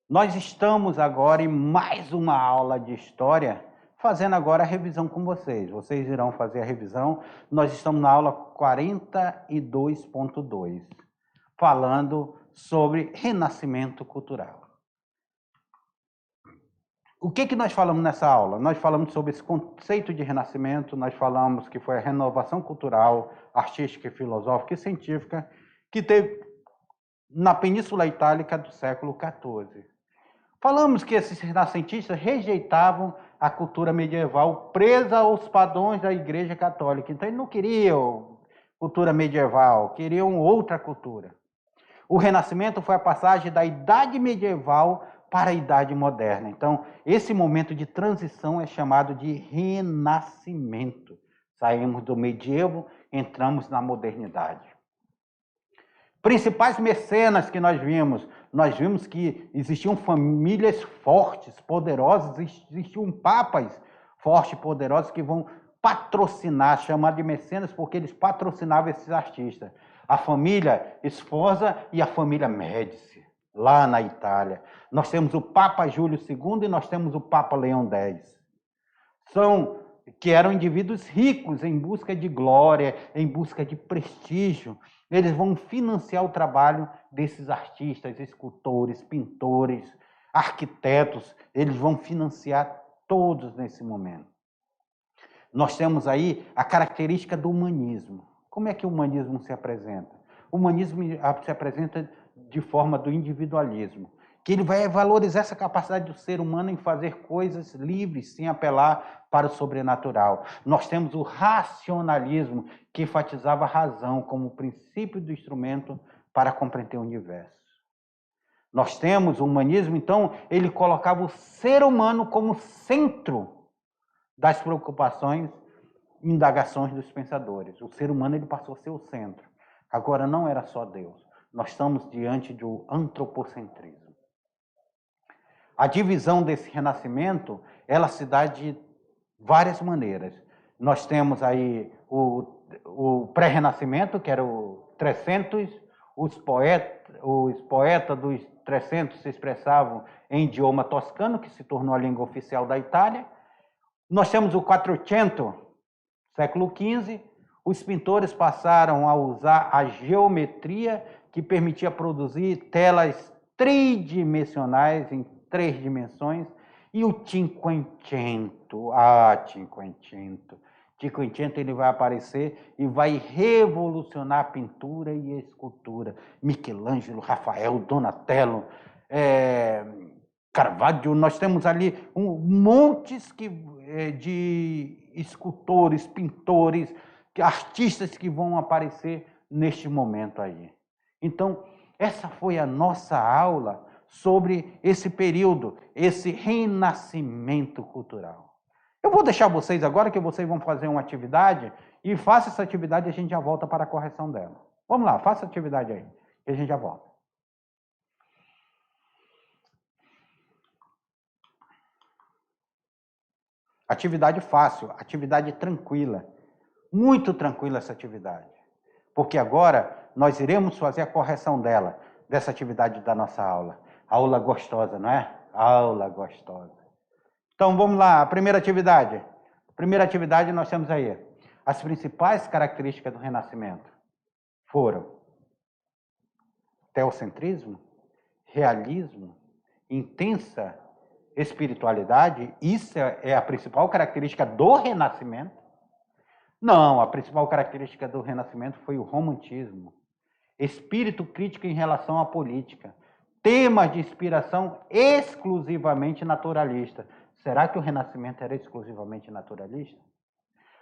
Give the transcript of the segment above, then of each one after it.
Nós estamos agora em mais uma aula de história, fazendo agora a revisão com vocês. Vocês irão fazer a revisão. Nós estamos na aula 42.2, falando sobre renascimento cultural. O que nós falamos nessa aula? Nós falamos sobre esse conceito de renascimento, nós falamos que foi a renovação cultural, artística, filosófica e científica que teve na Península Itálica do século XIV. Falamos que esses renascentistas rejeitavam a cultura medieval presa aos padrões da Igreja Católica. Então, eles não queriam cultura medieval, queriam outra cultura. O Renascimento foi a passagem da Idade Medieval para a Idade Moderna. Então, esse momento de transição é chamado de Renascimento. Saímos do medievo, entramos na modernidade. Principais mecenas que nós vimos que existiam famílias fortes, poderosas, existiam papas fortes e poderosos que vão patrocinar, chamar de mecenas, porque eles patrocinavam esses artistas. A família Sforza e a família Médici, lá na Itália. Nós temos o Papa Júlio II e nós temos o Papa Leão X. Que eram indivíduos ricos em busca de glória, em busca de prestígio. Eles vão financiar o trabalho desses artistas, escultores, pintores, arquitetos. Eles vão financiar todos nesse momento. Nós temos aí a característica do humanismo. Como é que o humanismo se apresenta? O humanismo se apresenta de forma do individualismo, que ele vai valorizar essa capacidade do ser humano em fazer coisas livres, sem apelar para o sobrenatural. Nós temos o racionalismo, que enfatizava a razão como princípio do instrumento para compreender o universo. Nós temos o humanismo, então, ele colocava o ser humano como centro das preocupações e indagações dos pensadores. O ser humano ele passou a ser o centro. Agora não era só Deus. Nós estamos diante do antropocentrismo. A divisão desse renascimento, ela se dá de várias maneiras. Nós temos aí o pré-renascimento, que era o 300, os poetas dos 300 se expressavam em idioma toscano, que se tornou a língua oficial da Itália. Nós temos o 400, século XV, os pintores passaram a usar a geometria, que permitia produzir telas tridimensionais em 3 dimensões, e o Cinquecento. Cinquecento ele vai aparecer e vai revolucionar a pintura e a escultura. Michelangelo, Rafael, Donatello, Caravaggio, nós temos ali montes de escultores, pintores, artistas que vão aparecer neste momento aí. Então, essa foi a nossa aula sobre esse período, esse renascimento cultural. Eu vou deixar vocês agora que vocês vão fazer uma atividade e faça essa atividade e a gente já volta para a correção dela. Vamos lá, faça a atividade aí e a gente já volta. Atividade fácil, atividade tranquila. Muito tranquila essa atividade. Porque agora nós iremos fazer a correção dela, dessa atividade da nossa aula. Aula gostosa, não é? Aula gostosa. Então, vamos lá, a primeira atividade. Primeira atividade nós temos aí. As principais características do Renascimento foram teocentrismo, realismo, intensa espiritualidade. Isso é a principal característica do Renascimento. Não, a principal característica do Renascimento foi o romantismo, espírito crítico em relação à política, temas de inspiração exclusivamente naturalista. Será que o Renascimento era exclusivamente naturalista?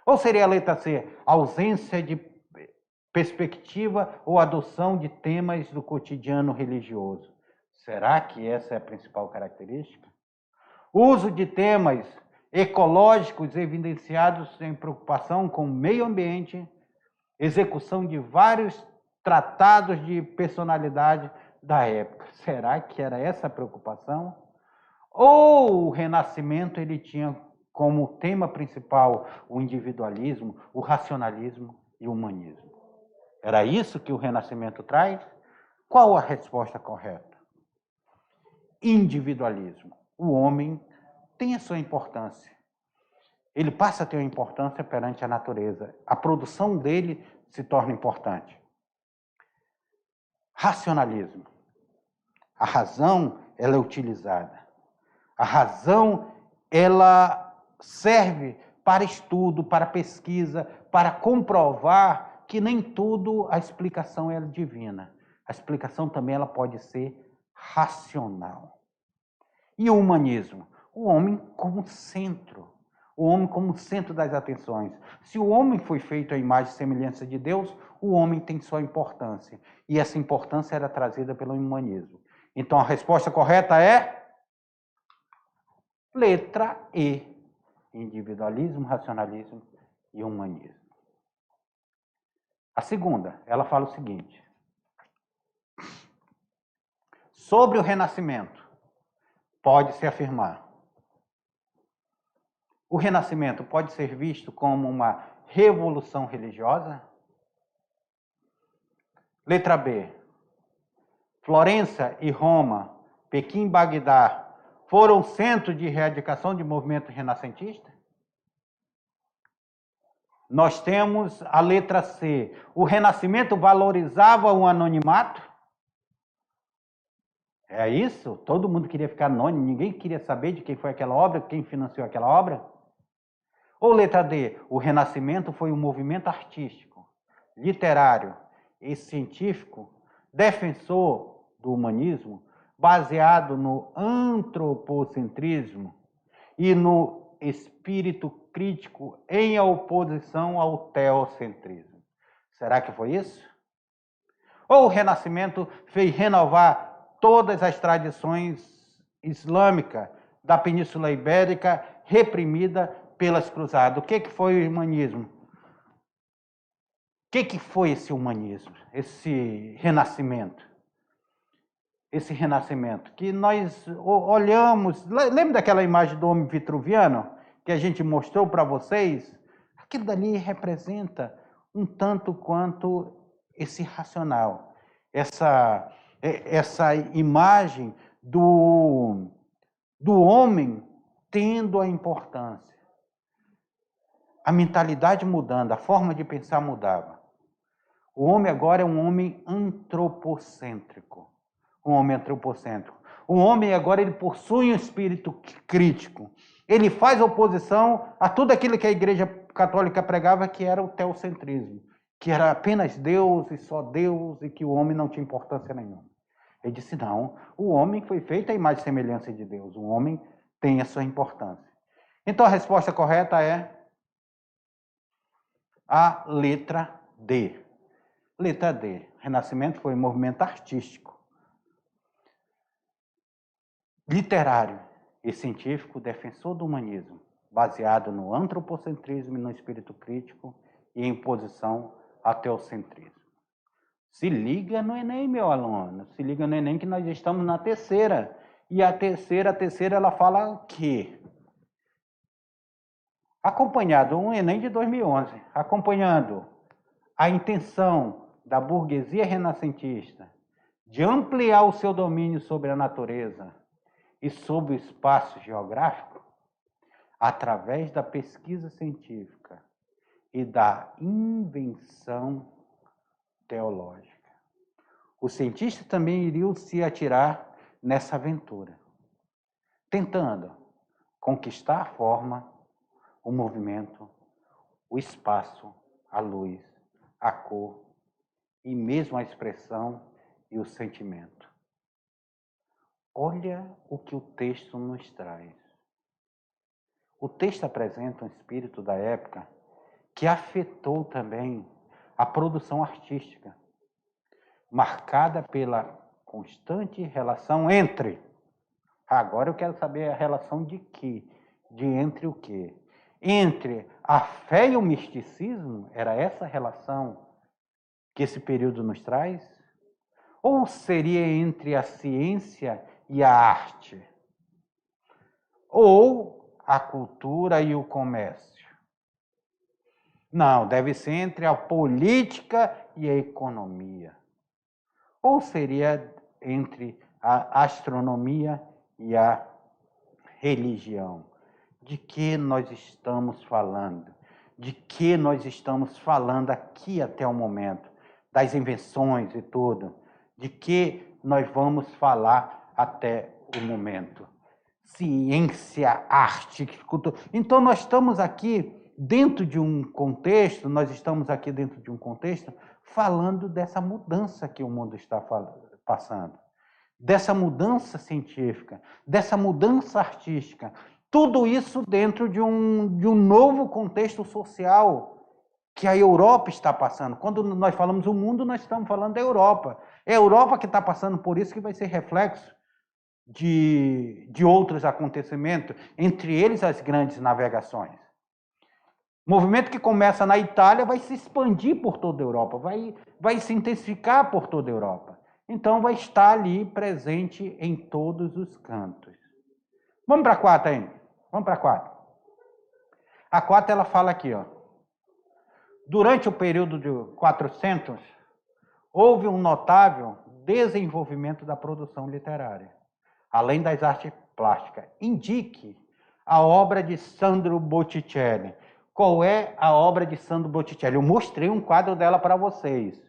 Ou seria a letra C, ausência de perspectiva ou adoção de temas do cotidiano religioso? Será que essa é a principal característica? Uso de temas ecológicos evidenciados em preocupação com o meio ambiente, execução de vários tratados de personalidade da época. Será que era essa a preocupação? Ou o Renascimento ele tinha como tema principal o individualismo, o racionalismo e o humanismo? Era isso que o Renascimento traz? Qual a resposta correta? individualismo. O homem tem a sua importância. Ele passa a ter uma importância perante a natureza. A produção dele se torna importante. Racionalismo. A razão, ela é utilizada. A razão, ela serve para estudo, para pesquisa, para comprovar que nem tudo a explicação é divina. A explicação também ela pode ser racional. E o humanismo? O homem como centro. O homem como centro das atenções. Se o homem foi feito à imagem e semelhança de Deus, o homem tem sua importância. E essa importância era trazida pelo humanismo. Então a resposta correta é letra E. Individualismo, racionalismo e humanismo. A segunda, ela fala o seguinte. Sobre o renascimento, pode-se afirmar. O renascimento pode ser visto como uma revolução religiosa? Letra B. Florença e Roma, Pequim e Bagdá foram centros de erradicação de movimento renascentista? Nós temos a letra C. O renascimento valorizava o anonimato? É isso? Todo mundo queria ficar anônimo, ninguém queria saber de quem foi aquela obra, quem financiou aquela obra? Ou letra D. O renascimento foi um movimento artístico, literário e científico, defensor do humanismo, baseado no antropocentrismo e no espírito crítico em oposição ao teocentrismo. Será que foi isso? Ou o renascimento fez renovar todas as tradições islâmicas da Península Ibérica reprimida pelas cruzadas? O que foi o humanismo? O que foi esse humanismo, esse renascimento? Esse renascimento que nós olhamos, lembra daquela imagem do homem vitruviano que a gente mostrou para vocês? Aquilo dali representa um tanto quanto esse racional, essa imagem do homem tendo a importância. A mentalidade mudando, a forma de pensar mudava. O homem agora é um homem antropocêntrico. Um homem antropocêntrico. O homem agora ele possui um espírito crítico. Ele faz oposição a tudo aquilo que a Igreja Católica pregava, que era o teocentrismo, que era apenas Deus e só Deus e que o homem não tinha importância nenhuma. Ele disse, não, o homem foi feito à imagem e semelhança de Deus. O homem tem a sua importância. Então a resposta correta é a letra D. Letra D. Renascimento foi um movimento artístico, literário e científico, defensor do humanismo, baseado no antropocentrismo e no espírito crítico e em oposição ao teocentrismo. Se liga no Enem, meu aluno. Se liga no Enem que nós estamos na terceira. E a terceira ela fala o quê? Acompanhado, um Enem de 2011, acompanhando a intenção da burguesia renascentista de ampliar o seu domínio sobre a natureza e sobre o espaço geográfico, através da pesquisa científica e da invenção teológica. Os cientistas também iriam se atirar nessa aventura, tentando conquistar a forma, o movimento, o espaço, a luz, a cor e mesmo a expressão e o sentimento. Olha o que o texto nos traz. O texto apresenta um espírito da época que afetou também a produção artística, marcada pela constante relação entre. Agora eu quero saber a relação de quê? De entre o quê? Entre a fé e o misticismo? Era essa relação que esse período nos traz? Ou seria entre a ciência e a arte? Ou a cultura e o comércio? Não, deve ser entre a política e a economia. Ou seria entre a astronomia e a religião. De que nós estamos falando? De que nós estamos falando aqui até o momento? Das invenções e tudo. De que nós vamos falar até o momento? Ciência, arte, cultura. Então, nós estamos aqui dentro de um contexto, falando dessa mudança que o mundo está passando, dessa mudança científica, dessa mudança artística. Tudo isso dentro de um novo contexto social que a Europa está passando. Quando nós falamos o mundo, nós estamos falando da Europa. É a Europa que está passando por isso, que vai ser reflexo de outros acontecimentos, entre eles as grandes navegações. O movimento que começa na Itália vai se expandir por toda a Europa, vai se intensificar por toda a Europa. Então, vai estar ali presente em todos os cantos. Vamos para a quarta ainda. Vamos para a quarta. A quarta, ela fala aqui, ó. Durante o período de 400, houve um notável desenvolvimento da produção literária, além das artes plásticas. Indique a obra de Sandro Botticelli. Qual é a obra de Sandro Botticelli? Eu mostrei um quadro dela para vocês.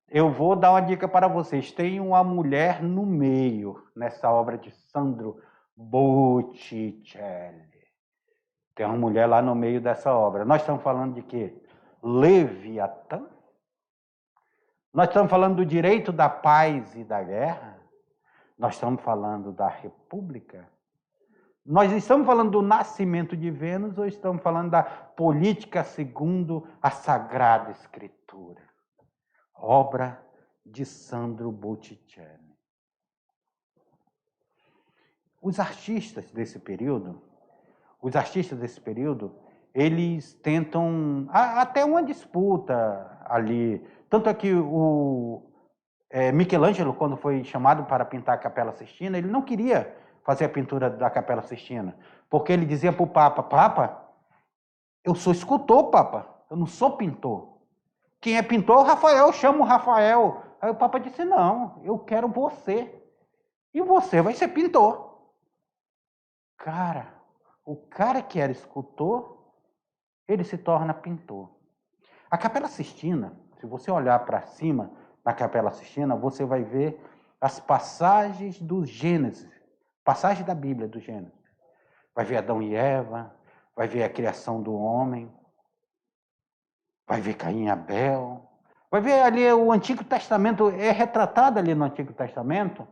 Eu vou dar uma dica para vocês. Tem uma mulher no meio nessa obra de Sandro Botticelli. Tem uma mulher lá no meio dessa obra. Nós estamos falando de quê? Leviatã? Nós estamos falando do direito da paz e da guerra? Nós estamos falando da República? Nós estamos falando do nascimento de Vênus ou estamos falando da política segundo a Sagrada Escritura? Obra de Sandro Botticelli. Os artistas desse período, eles tentam até uma disputa ali. Tanto é que o Michelangelo, quando foi chamado para pintar a Capela Sistina, ele não queria fazer a pintura da Capela Sistina, porque ele dizia para o Papa: Papa, eu sou escultor, Papa, eu não sou pintor. Quem é pintor é o Rafael, chama o Rafael. Aí o Papa disse: não, eu quero você. E você vai ser pintor. Cara, o cara que era escultor, ele se torna pintor. A Capela Sistina, se você olhar para cima na Capela Sistina, você vai ver as passagens do Gênesis, passagem da Bíblia do Gênesis. Vai ver Adão e Eva, vai ver a criação do homem, vai ver Caim e Abel, vai ver ali o Antigo Testamento, é retratado ali no Antigo Testamento,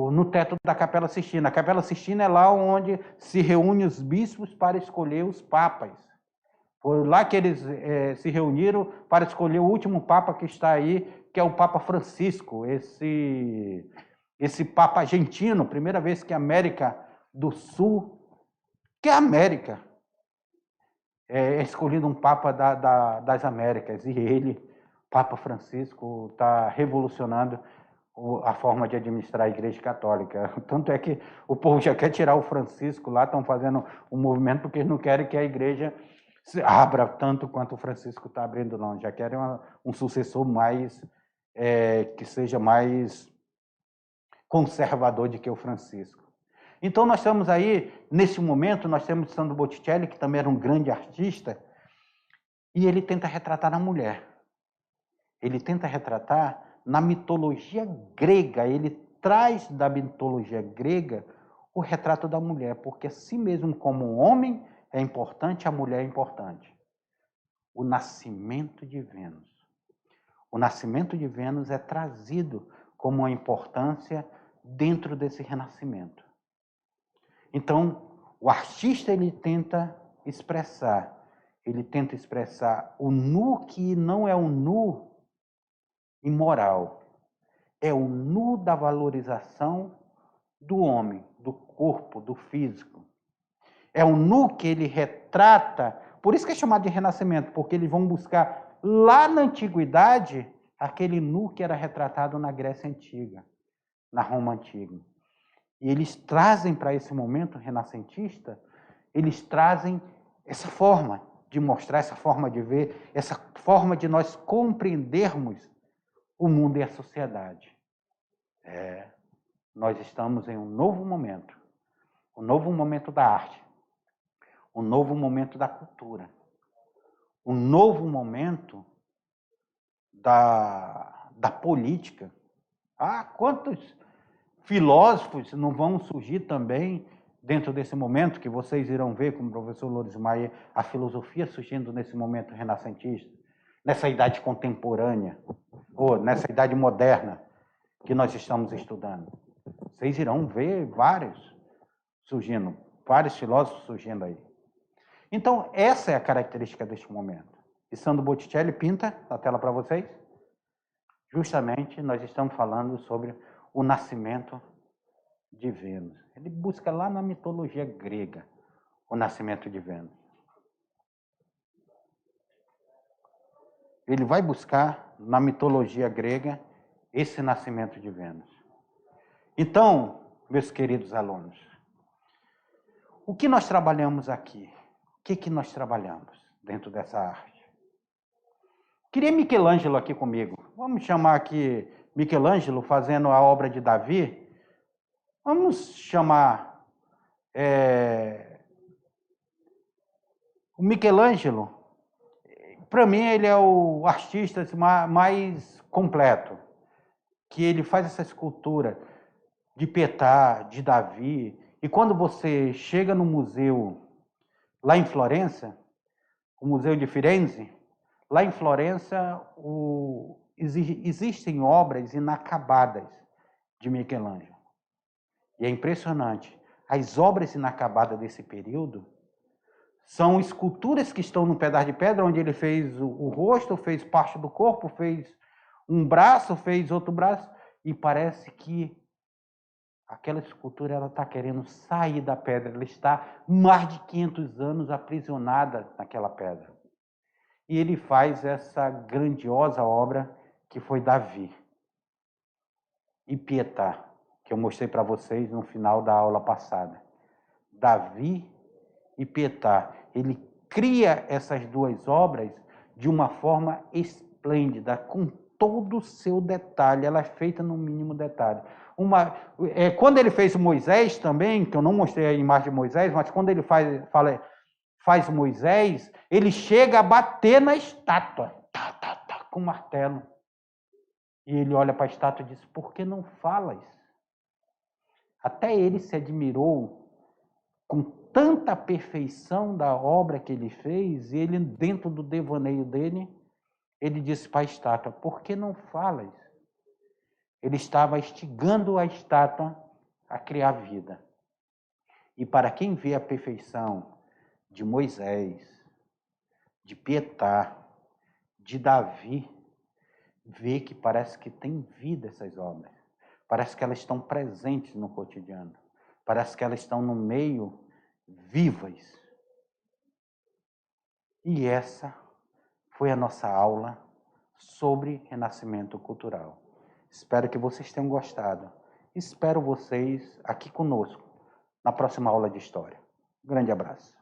no teto da Capela Sistina. A Capela Sistina é lá onde se reúnem os bispos para escolher os papas. Foi lá que eles se reuniram para escolher o último papa que está aí, que é o Papa Francisco, esse papa argentino, primeira vez que a América do Sul, que é a América, é escolhido um papa das Américas, e ele, Papa Francisco, está revolucionando a forma de administrar a Igreja Católica. Tanto é que o povo já quer tirar o Francisco lá, estão fazendo um movimento porque eles não querem que a Igreja se abra tanto quanto o Francisco está abrindo, não. Já querem um sucessor mais, que seja mais conservador do que o Francisco. Então, nós estamos aí, nesse momento, nós temos Sandro Botticelli, que também era um grande artista, e ele tenta retratar a mulher. Ele tenta retratar na mitologia grega, ele traz da mitologia grega o retrato da mulher, porque assim mesmo como o homem é importante, a mulher é importante. O nascimento de Vênus. O nascimento de Vênus é trazido como uma importância dentro desse renascimento. Então, o artista ele tenta expressar o nu que não é um nu imoral, é o nu da valorização do homem, do corpo, do físico. É o nu que ele retrata, por isso que é chamado de renascimento, porque eles vão buscar lá na antiguidade aquele nu que era retratado na Grécia Antiga, na Roma Antiga. E eles trazem para esse momento renascentista, eles trazem essa forma de mostrar, essa forma de ver, essa forma de nós compreendermos o mundo e a sociedade. Nós estamos em um novo momento da arte, um novo momento da cultura, um novo momento da política. Quantos filósofos não vão surgir também dentro desse momento, que vocês irão ver, como o professor Loures Maia, a filosofia surgindo nesse momento renascentista, nessa idade contemporânea, ou nessa idade moderna que nós estamos estudando. Vocês irão ver vários surgindo, vários filósofos surgindo aí. Então, essa é a característica deste momento. E Sandro Botticelli pinta na tela para vocês. Justamente, nós estamos falando sobre o nascimento de Vênus. Ele busca lá na mitologia grega o nascimento de Vênus. Ele vai buscar na mitologia grega esse nascimento de Vênus. Então, meus queridos alunos, o que nós trabalhamos aqui? O que nós trabalhamos dentro dessa arte? Queria Michelangelo aqui comigo. Vamos chamar aqui Michelangelo fazendo a obra de Davi. Vamos chamar o Michelangelo. Para mim, ele é o artista mais completo, que ele faz essa escultura de Pietà, de Davi. E quando você chega no museu, lá em Florença, o Museu de Firenze, lá em Florença, existem obras inacabadas de Michelangelo. E é impressionante. As obras inacabadas desse período são esculturas que estão no pedaço de pedra, onde ele fez o rosto, fez parte do corpo, fez um braço, fez outro braço, e parece que aquela escultura ela está querendo sair da pedra, ela está mais de 500 anos aprisionada naquela pedra. E ele faz essa grandiosa obra que foi Davi e Pietà, que eu mostrei para vocês no final da aula passada. Davi e Pietà. Ele cria essas duas obras de uma forma esplêndida, com todo o seu detalhe. Ela é feita no mínimo detalhe. Quando ele fez Moisés também, que eu não mostrei a imagem de Moisés, mas quando ele faz Moisés, ele chega a bater na estátua, com um martelo. E ele olha para a estátua e diz, por que não falas? Até ele se admirou com tanta perfeição da obra que ele fez, e ele, dentro do devaneio dele, ele disse para a estátua, por que não falas? Ele estava instigando a estátua a criar vida. E para quem vê a perfeição de Moisés, de Pietà, de Davi, vê que parece que tem vida essas obras. Parece que elas estão presentes no cotidiano. Parece que elas estão no meio vivas. E essa foi a nossa aula sobre renascimento cultural. Espero que vocês tenham gostado. Espero vocês aqui conosco na próxima aula de História. Um grande abraço.